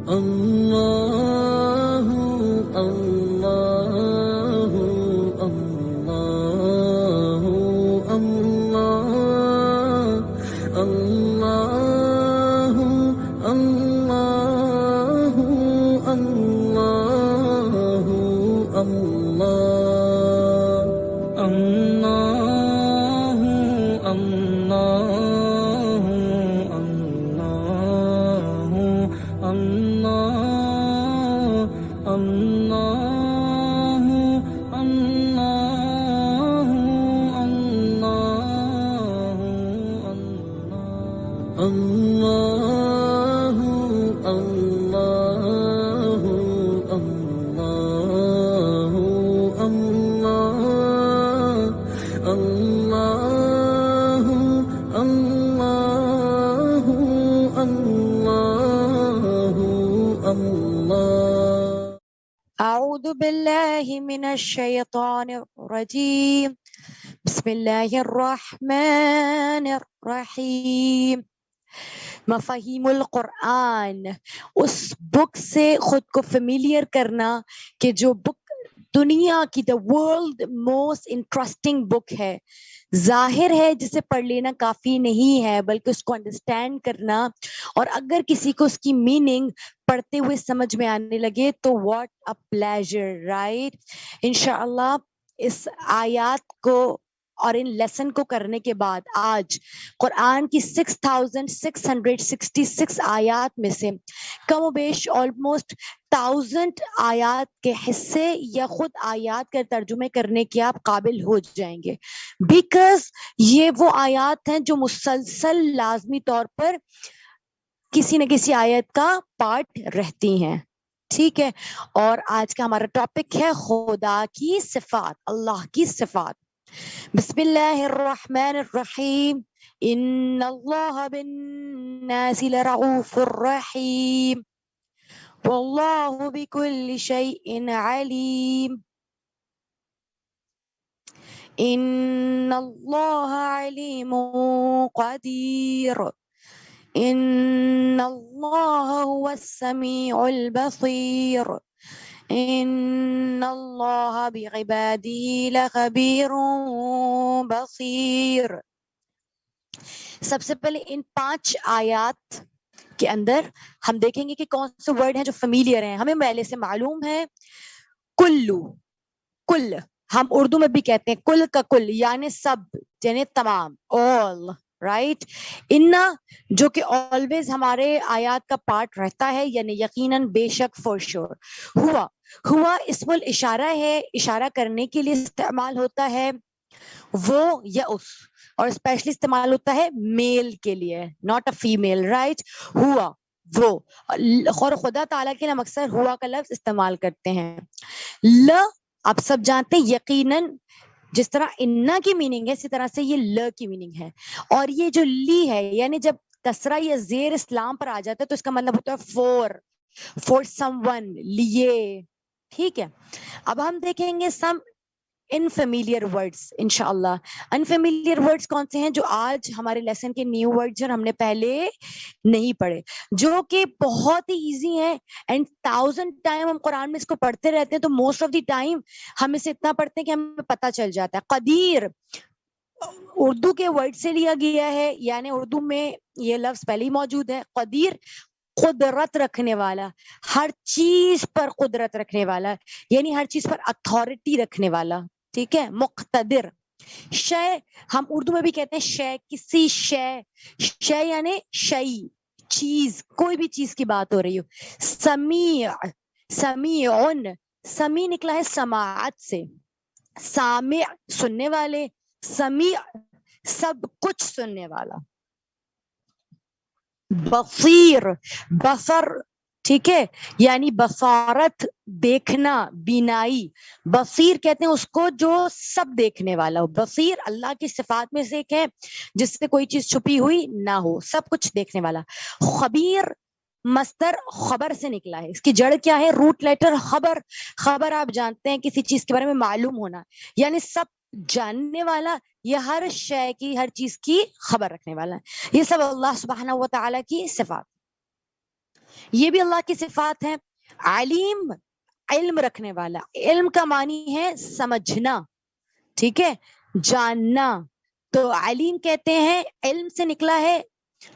اللہ اللہ اللہ اللہ اللہ اللہ اللہ أعوذ بالله من الشيطان الرجيم بسم الله الرحمن الرحیم. مفاہیم القرآن، اس بک سے خود کو فیملیئر کرنا کہ جو بک دنیا کی the world most interesting book ہے. ظاہر ہے جسے پڑھ لینا کافی نہیں ہے، بلکہ اس کو انڈرسٹینڈ کرنا، اور اگر کسی کو اس کی میننگ پڑھتے ہوئے سمجھ میں آنے لگے تو واٹ اے پلیزر، رائٹ؟ انشاءاللہ اس آیات کو اور ان لیسن کو کرنے کے بعد آج قرآن کی 6666 آیات میں سے کم و بیش آلموسٹ 1000 آیات کے حصے یا خود آیات کے ترجمے کرنے کے آپ قابل ہو جائیں گے، بیکاز یہ وہ آیات ہیں جو مسلسل لازمی طور پر کسی نہ کسی آیت کا پارٹ رہتی ہیں. ٹھیک ہے، اور آج کا ہمارا ٹاپک ہے خدا کی صفات، اللہ کی صفات. بسم اللہ الرحمن الرحیم. ان اللہ بالناس لرؤوف الرحیم واللہ بكل شیء علیم. ان اللہ علیم قدیر. ان اللہ هو السمیع البصیر. ان اللہ بعباده لخبیر بصیر. سب سے پہلے ان 5 آیات کے اندر ہم دیکھیں گے کہ کون سے ورڈ ہیں جو فیملیئر ہیں. ہمیں پہلے سے معلوم ہے کلو، کل ہم اردو میں بھی کہتے ہیں کل کا کل، یعنی سب، یعنی تمام، all رائٹ. انا جو کہ آلویز ہمارے آیات کا پارٹ رہتا ہے، یعنی یقیناً، بے شک، فور شور. ہوا اسم الاشارہ ہے، اشارہ کرنے کے لیے استعمال ہوتا ہے وہ یا اس، اور اسپیشلی استعمال ہوتا ہے میل کے لیے، ناٹ اے فیمیل، رائٹ. ہوا وہ، اور خدا تعالیٰ کے لیے ہم اکثر ہوا کا لفظ استعمال کرتے ہیں. آپ سب جانتے ہیں یقیناً جس طرح انا کی میننگ ہے اسی طرح سے یہ کی میننگ ہے. اور یہ جو لی ہے، یعنی جب کسرہ یا زیر اسلام پر آ جاتا ہے تو اس کا مطلب ہوتا ہے فور سم ون، لیے. ٹھیک ہے، اب ہم دیکھیں گے سم انفیملیئر ورڈز انشاءاللہ. انفیملیئر ورڈز کون سے ہیں جو آج ہمارے لیسن کے نیو ورڈز ہیں، ہم نے پہلے نہیں پڑھے، جو کہ بہت ہی ایزی ہیں. اینڈ 1000 ٹائم ہم قرآن میں اس کو پڑھتے رہتے ہیں تو موسٹ آف دی ٹائم ہم اسے اتنا پڑھتے ہیں کہ ہمیں پتہ چل جاتا ہے. قدیر اردو کے ورڈ سے لیا گیا ہے، یعنی اردو میں یہ لفظ پہلے ہی موجود ہے. قدیر قدرت رکھنے والا، ہر چیز پر قدرت رکھنے والا، یعنی ہر چیز پر اتھارٹی رکھنے والا. ٹھیک ہے، مقتدر. شے ہم اردو میں بھی کہتے ہیں شے، کسی شے یعنی شئی، چیز، کوئی بھی چیز کی بات ہو رہی ہو. سمیع، سمیعن، سمیع نکلا ہے سماعت سے، سامع سننے والے، سمیع سب کچھ سننے والا. بصیر، بصر، ٹھیک ہے، یعنی بصارت، دیکھنا، بینائی. بصیر کہتے ہیں اس کو جو سب دیکھنے والا ہو. بصیر اللہ کی صفات میں سے ایک ہے جس سے کوئی چیز چھپی ہوئی نہ ہو، سب کچھ دیکھنے والا. خبیر مصدر خبر سے نکلا ہے، اس کی جڑ کیا ہے؟ روٹ لیٹر خبر. خبر آپ جانتے ہیں کسی چیز کے بارے میں معلوم ہونا، یعنی سب جاننے والا، یہ ہر شے کی، ہر چیز کی خبر رکھنے والا ہے. یہ سب اللہ سبحانہ و تعالیٰ کی صفات. یہ بھی اللہ کی صفات ہے. علیم علم رکھنے والا. علم کا معنی ہے سمجھنا, ٹھیک ہے, جاننا. تو علیم کہتے ہیں علم سے نکلا ہے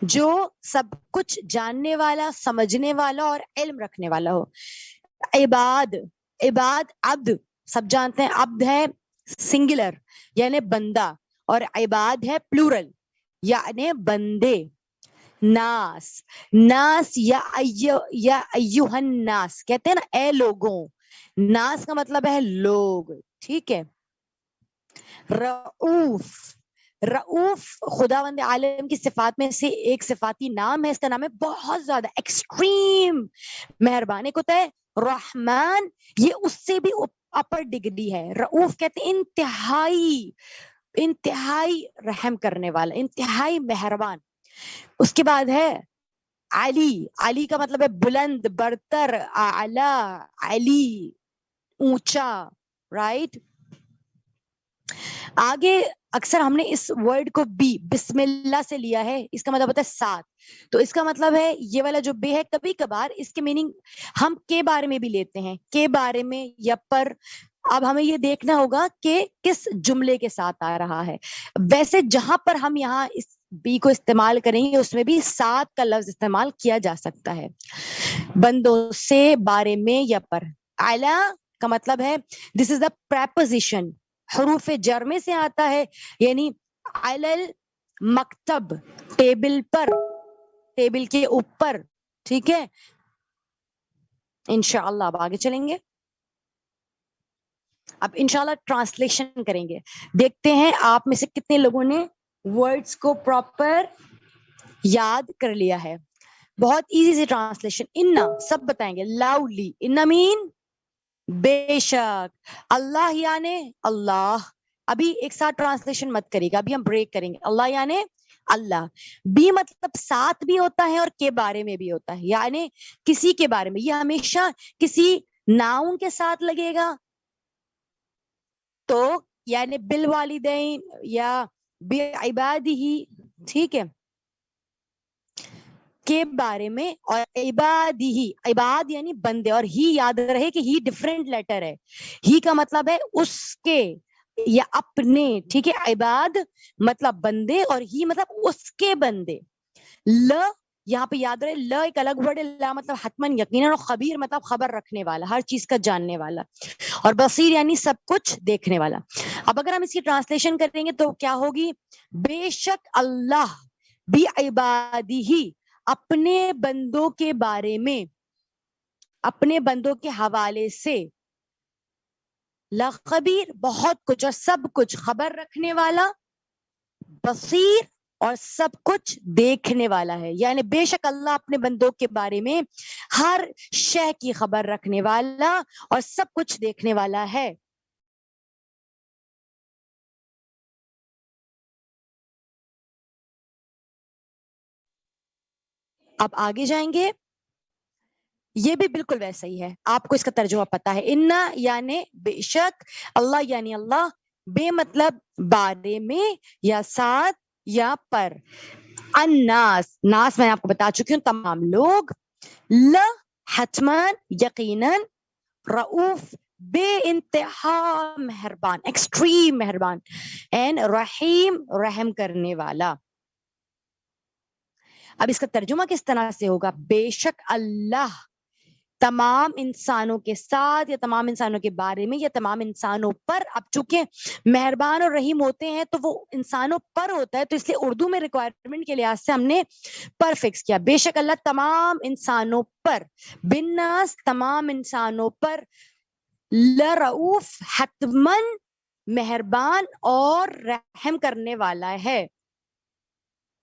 جو سب کچھ جاننے والا, سمجھنے والا اور علم رکھنے والا ہو. عباد, عباد عبد سب جانتے ہیں, عبد ہے سنگولر یعنی بندہ, اور عباد ہے پلورل یعنی بندے. ناس, ناس یا ایوہ الناس کہتے ہیں نا, اے لوگوں. ناس کا مطلب ہے لوگ, ٹھیک ہے. رؤوف, رؤوف خداوند عالم کی صفات میں سے ایک صفاتی نام ہے. اس کا نام ہے بہت زیادہ ایکسٹریم مہربان. ایک ہوتا ہے رحمان, یہ اس سے بھی اپر ڈگری ہے. رؤوف کہتے ہیں انتہائی, انتہائی رحم کرنے والا, انتہائی مہربان. اس کے بعد ہے علی. علی کا مطلب ہے بلند, برتر, اعلی, علی اونچا, رائٹ. آگے اکثر ہم نے اس ورڈ کو بی بسم اللہ سے لیا ہے, اس کا مطلب ہوتا ہے ساتھ. تو اس کا مطلب ہے یہ والا جو بے ہے, کبھی کبھار اس کے میننگ ہم کے بارے میں بھی لیتے ہیں, کے بارے میں یا پر. اب ہمیں یہ دیکھنا ہوگا کہ کس جملے کے ساتھ آ رہا ہے. ویسے جہاں پر ہم یہاں اس بی کو استعمال کریں گے اس میں بھی ساتھ کا لفظ استعمال کیا جا سکتا ہے, بندوں سے, بارے میں یا پر. اعلیٰ کا مطلب ہے دس از دا پریپوزیشن, حروف جر میں سے آتا ہے, یعنی علل مکتب, ٹیبل پر, ٹیبل کے اوپر, ٹھیک ہے. انشاءاللہ اب آگے چلیں گے. اب انشاءاللہ ٹرانسلیشن کریں گے. دیکھتے ہیں آپ میں سے کتنے لوگوں نے ورڈز کو پراپر یاد کر لیا ہے. بہت ایزی سی ٹرانسلیشن. انا سب بتائیں گے لاؤڈلی. انا مین بے شک, اللہ یعنی اللہ. ابھی ایک ساتھ ٹرانسلیشن مت کرے گا, ابھی ہم بریک کریں گے. اللہ یعنی اللہ. بی مطلب ساتھ بھی ہوتا ہے اور کے بارے میں بھی ہوتا ہے, یعنی کسی کے بارے میں. یہ ہمیشہ کسی ناؤن کے ساتھ لگے گا تو یعنی بالوالدین یا بعبادہ, ٹھیک ہے, کے بارے میں. اور عبادہ, عباد یعنی بندے, اور ہی یاد رہے کہ ہی ڈفرنٹ لیٹر ہے. ہی کا مطلب ہے اس کے یا اپنے, ٹھیک ہے. عباد مطلب بندے اور ہی مطلب اس کے بندے. ل یہاں پہ یاد رہے, ل ایک الگ ورڈ ہے. لا مطلب حتمن یقیناً, اور خبیر مطلب خبر رکھنے والا, ہر چیز کا جاننے والا. اور بصیر یعنی سب کچھ دیکھنے والا. اب اگر ہم اس کی ٹرانسلیشن کریں گے تو کیا ہوگی؟ بے شک اللہ بعبادہ, اپنے بندوں کے بارے میں, اپنے بندوں کے حوالے سے, لخبیر بہت کچھ اور سب کچھ, خبر رکھنے والا, بصیر اور سب کچھ دیکھنے والا ہے. یعنی بے شک اللہ اپنے بندوں کے بارے میں ہر شے کی خبر رکھنے والا اور سب کچھ دیکھنے والا ہے. اب آگے جائیں گے. یہ بھی بالکل ویسا ہی ہے, آپ کو اس کا ترجمہ پتا ہے. انا یعنی بے شک, اللہ یعنی اللہ, بے مطلب بارے میں یا ساتھ یا پر. الناس, ناس میں آپ کو بتا چکی ہوں تمام لوگ. ل حتمان یقیناً. رؤوف بے انتہا مہربان, ایکسٹریم مہربان. اینڈ رحیم رحم کرنے والا. اب اس کا ترجمہ کس طرح سے ہوگا؟ بے شک اللہ تمام انسانوں کے ساتھ یا تمام انسانوں کے بارے میں یا تمام انسانوں پر. اب چونکہ مہربان اور رحیم ہوتے ہیں تو وہ انسانوں پر ہوتا ہے, تو اس لیے اردو میں ریکوائرمنٹ کے لحاظ سے ہم نے پر فکس کیا. بے شک اللہ تمام انسانوں پر, بالناس تمام انسانوں پر, لرؤوف حتمن مہربان اور رحم کرنے والا ہے.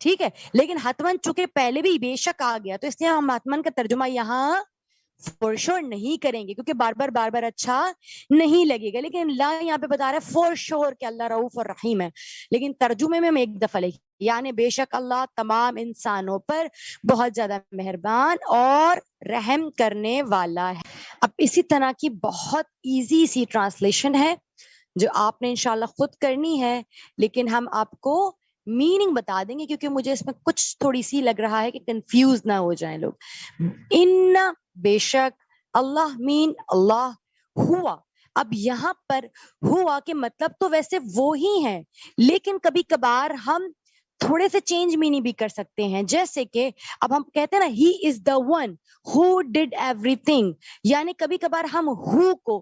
ٹھیک ہے, لیکن حتمن چونکہ پہلے بھی بے شک آ گیا تو اس لیے ہم حتمن کا ترجمہ یہاں فور شور نہیں کریں گے, کیونکہ بار بار اچھا نہیں لگے گا. لیکن اللہ یہاں پہ بتا رہا ہے فور شور کہ اللہ رؤوف اور رحیم ہے. لیکن ترجمے میں ہم ایک دفعہ لکھ, یعنی بے شک اللہ تمام انسانوں پر بہت زیادہ مہربان اور رحم کرنے والا ہے. اب اسی طرح کی بہت ایزی سی ٹرانسلیشن ہے جو آپ نے انشاءاللہ خود کرنی ہے, لیکن ہم آپ کو میننگ بتا دیں گے کیونکہ مجھے اس میں کچھ تھوڑی سی لگ رہا ہے کہ کنفیوز نہ ہو جائیں لوگ. ان بے شک, اللہ مین اللہ, ہوا. اب یہاں پر ہوا کے مطلب تو ویسے وہی ہیں, لیکن کبھی کبھار ہم تھوڑے سے چینج میننگ بھی کر سکتے ہیں. جیسے کہ اب ہم کہتے ہیں نا he is the one who did everything, یعنی کبھی کبھار ہم ہو کو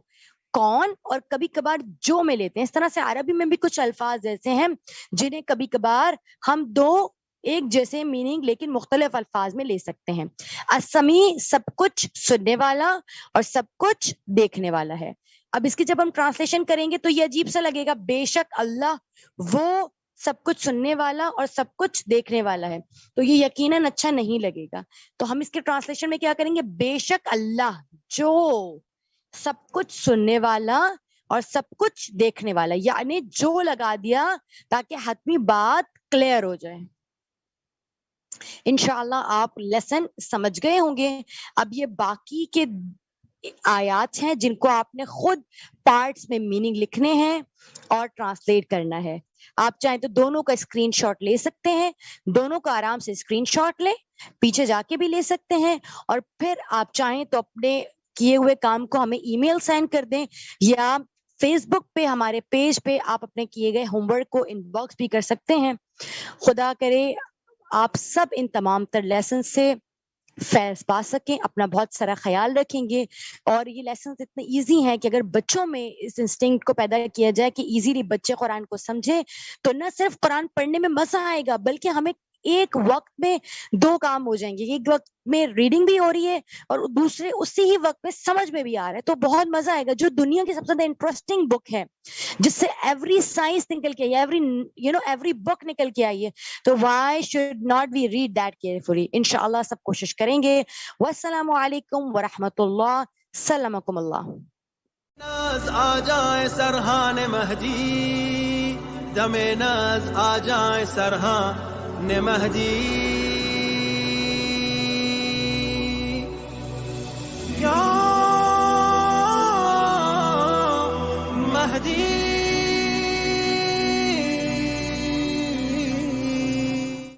کون اور کبھی کبھار جو میں لیتے ہیں. اس طرح سے عربی میں بھی کچھ الفاظ ایسے ہیں جنہیں کبھی کبھار ہم دو ایک جیسے میننگ لیکن مختلف الفاظ میں لے سکتے ہیں. السمیع سب کچھ سننے والا اور سب کچھ دیکھنے والا ہے. اب اس کی جب ہم ٹرانسلیشن کریں گے تو یہ عجیب سا لگے گا, بے شک اللہ وہ سب کچھ سننے والا اور سب کچھ دیکھنے والا ہے, تو یہ یقیناً اچھا نہیں لگے گا. تو ہم اس کے ٹرانسلیشن میں کیا کریں گے, بے شک اللہ جو سب کچھ سننے والا اور سب کچھ دیکھنے والا, یعنی جو لگا دیا تاکہ حتمی بات کلیئر ہو جائے. انشاءاللہ آپ لیسن سمجھ گئے ہوں گے. اب یہ باقی کے آیات ہیں جن کو آپ نے خود پارٹس میں میننگ لکھنے ہیں اور ٹرانسلیٹ کرنا ہے. آپ چاہیں تو دونوں کا اسکرین شاٹ لے سکتے ہیں, دونوں کا آرام سے اسکرین شاٹ لیں, پیچھے جا کے بھی لے سکتے ہیں, اور پھر آپ چاہیں تو اپنے کیے ہوئے کام کو ہمیں ای میل سینڈ کر دیں, یا فیس بک پہ ہمارے پیج پہ آپ اپنے کیے گئے ہوم ورک کو ان باکس بھی کر سکتے ہیں. خدا کرے آپ سب ان تمام تر لیسن سے فیض پا سکیں. اپنا بہت سارا خیال رکھیں گے, اور یہ لیسنز اتنے ایزی ہیں کہ اگر بچوں میں اس انسٹنکٹ کو پیدا کیا جائے کہ ایزیلی بچے قرآن کو سمجھے, تو نہ صرف قرآن پڑھنے میں مزہ آئے گا بلکہ ہمیں ایک وقت میں دو کام ہو جائیں گے. ایک وقت میں ریڈنگ بھی ہو رہی ہے اور دوسرے اسی ہی وقت میں سمجھ میں بھی آ رہا ہے, تو بہت مزہ آئے گا. جو دنیا کی سب سے زیادہ انٹرسٹنگ بک ہے, جس سے ایوری سائنس نکل کے آئی ہے, ایوری بک نکل کے آئی ہے, تو why should not we read that carefully. انشاءاللہ سب کوشش کریں گے. والسلام علیکم ورحمۃ اللہ. سلامکم اللہ. ناز آ جائے سرحان مہدی, دم ناز آ جائے سرحان مہدی, یا مہدی